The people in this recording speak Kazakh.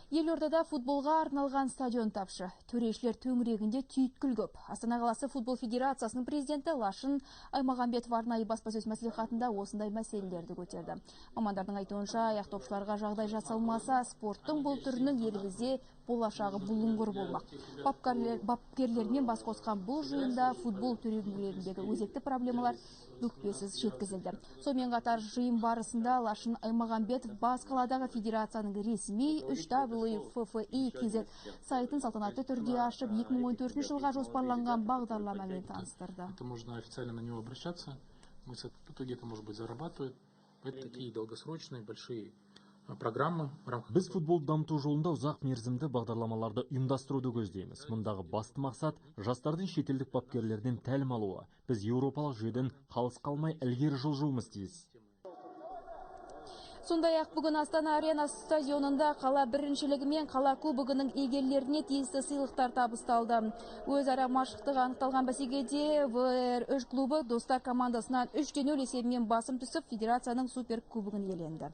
Елордада футболға арналған стадион тапшы. Төрешілер төңірегінде түйткіл көп. Астана қаласы футбол федерациясының президенті Лашын Аймағамбетов арнайы баспасөз мәслихатында осындай мәселелерді көтерді. Мамандардың айтуынша, аяқтаушыларға жағдай жасалмаса, спорттың бұл түрінің елімізде болашағы бұлыңғыр болмақ. Бапкерлермен бас қосқан бұл жиында футбол төңірегіндегі өзекті проблемалар бүкпесіз жеткізілді. Сонымен қатар жиын барысында Лашын Аймағамбетов бас қаладағы федерацияның ресми 3WFFI сайтын салтанатты түрде ашып, 2014 жылға жоспарланған бағдарламамен таныстырды. Это можно официально на него обращаться. В итоге это, может быть, зарабатывает. Это такие долгосрочные, большие программы. Біз футбол дамыту жолында ұзақ мерзімді бағдарламаларды ұйымдастыруды көздейміз. Мұндағы басты мақсат жастардың шетелдік бапкерлерден тәлім алуы. Біз еуропалық жүйеден қалыс қалмай ілгері жылжуымыз тиіс. Сондай-ақ бүгін Астана Арена стадионында қала біріншілігі мен қала кубогының иегерлеріне тиісті сыйлықтар табысталды. Өзара машықтығы анықталған бәсекеде ВР3 клубы Достар командасынан 3-0 есебімен басым түсіп, федерацияның супер кубогын иеленді.